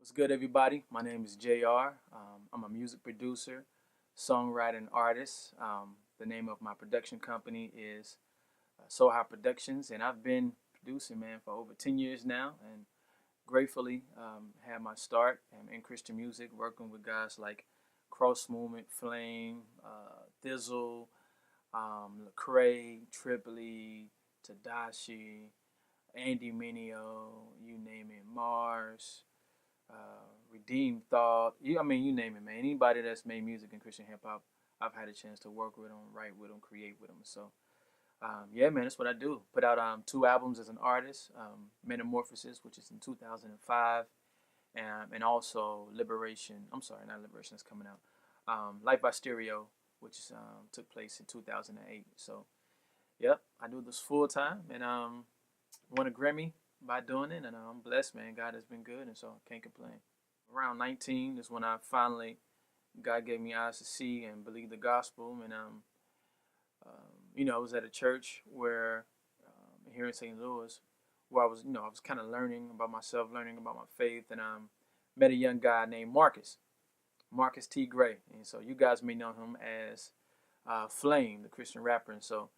What's good, everybody? My name is JR. I'm a music producer, songwriter, and artist. The name of my production company is So High Productions, and I've been producing, man, for over 10 years now. And gratefully had my start in Christian music, working with guys like Cross Movement, Flame, Thizzle, Lecrae, Tripoli, Tadashi, Andy Mineo, you name it, Mars, Redeemed Thought. You name it, man. Anybody that's made music in Christian hip hop, I've had a chance to work with them, write with them, create with them. So, yeah, man, that's what I do. Put out two albums as an artist, Metamorphosis, which is in 2005, and also Liberation. I'm sorry, not Liberation. That's coming out. Life by Stereo, which took place in 2008. So, yep, I do this full time, and won a Grammy by doing it, and I'm blessed, man. God has been good, and so I can't complain. Around 19 is when I finally God gave me eyes to see and believe the gospel, and I was at a church where here in St. Louis, where I was kind of learning about myself, learning about my faith, and met a young guy named Marcus T. Gray, and so you guys may know him as Flame, the Christian rapper, and so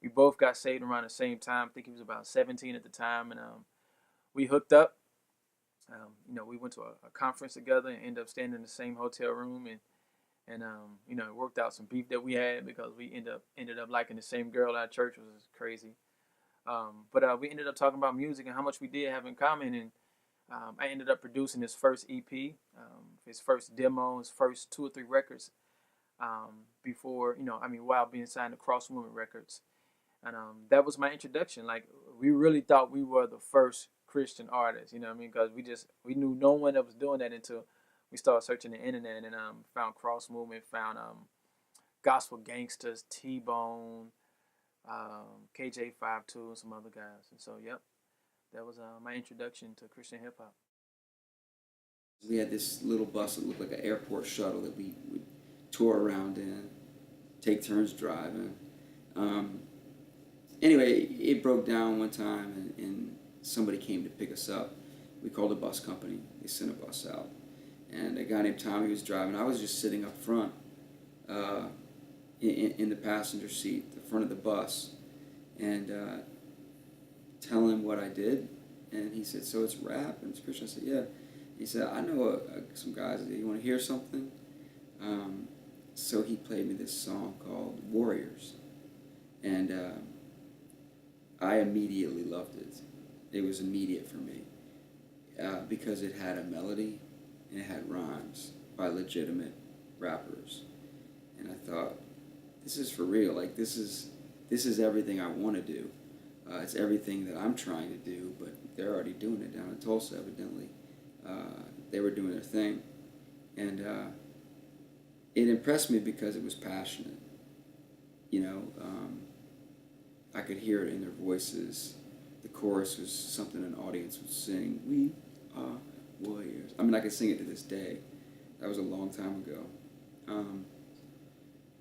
we both got saved around the same time. I think he was about 17 at the time, and we hooked up. We went to a conference together and ended up staying in the same hotel room, and it worked out some beef that we had because we ended up liking the same girl at our church, which was crazy. But we ended up talking about music and how much we did have in common, and I ended up producing his first EP, his first demo, his first two or three records before while being signed to Cross Movement Records. And that was my introduction. Like, we really thought we were the first Christian artists, you know what I mean? Because we knew no one that was doing that until we started searching the internet and found Cross Movement, found Gospel Gangsters, T Bone, KJ52, and some other guys. And so, yep, that was my introduction to Christian hip hop. We had this little bus that looked like an airport shuttle that we would tour around in, take turns driving. Um, anyway, it broke down one time, and somebody came to pick us up. We called a bus company. They sent a bus out, and a guy named Tommy was driving. I was just sitting up front, uh, in the passenger seat, the front of the bus, and telling him what I did. And he said, "So it's rap and it's Christian?" I said, "Yeah." He said, "I know some guys. You want to hear something?" Um, so he played me this song called "Warriors," and I immediately loved it. It was immediate for me because it had a melody and it had rhymes by legitimate rappers, and I thought, this is for real. Like, this is everything I want to do. It's everything that I'm trying to do, but they're already doing it down in Tulsa, evidently. They were doing their thing, and it impressed me because it was passionate. You know, I could hear it in their voices. The chorus was something an audience would sing. We are warriors. I mean, I could sing it to this day. That was a long time ago.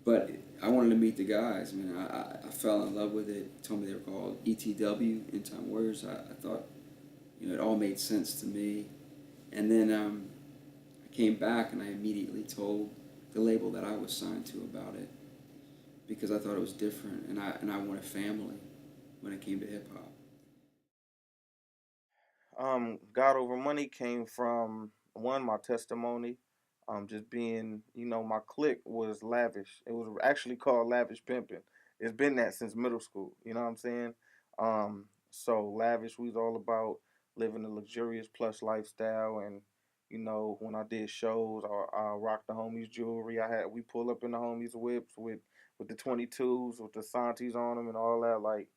But I wanted to meet the guys. I mean, I fell in love with it. Told me they were called ETW, End Time Warriors. I thought, it all made sense to me. And then I came back and I immediately told the label that I was signed to about it because I thought it was different, and I wanted family when it came to hip hop. God Over Money came from one, my testimony. Just being, my clique was lavish. It was actually called Lavish Pimpin'. It's been that since middle school. You know what I'm saying? So lavish, we was all about living a luxurious plush lifestyle, and when I did shows, I rocked the homies jewelry. We pull up in the homies whips with the 22s with the Santis on them and all that. Like,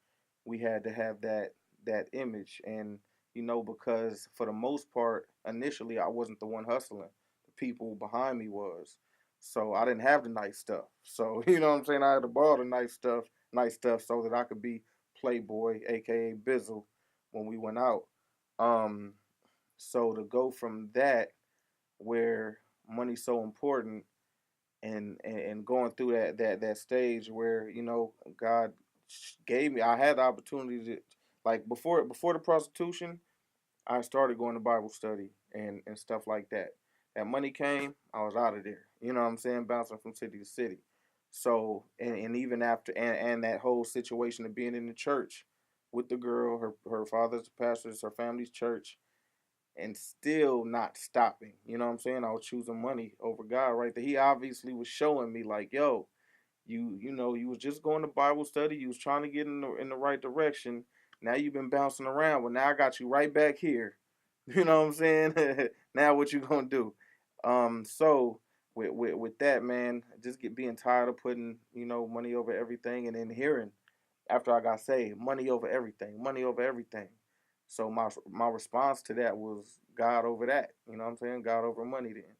we had to have that image, and because for the most part, initially I wasn't the one hustling. The people behind me was. So I didn't have the nice stuff. So, you know what I'm saying? I had to borrow the nice stuff so that I could be Playboy, aka Bizzle, when we went out. Um, so to go from that, where money's so important, and going through that stage where God gave me, I had the opportunity to, like, before the prostitution, I started going to Bible study and stuff like that. That money came, I was out of there. You know what I'm saying? Bouncing from city to city. So and even after and that whole situation of being in the church with the girl, her father's a pastor, it's her family's church, and still not stopping. You know what I'm saying? I was choosing money over God right there. He obviously was showing me like, yo, you was just going to Bible study. You was trying to get in the right direction. Now you've been bouncing around. Well, now I got you right back here. You know what I'm saying? Now what you gonna do? So with that, man, just being tired of putting money over everything, and then hearing after I got saved, money over everything, money over everything. So my response to that was God over that. You know what I'm saying? God over money then.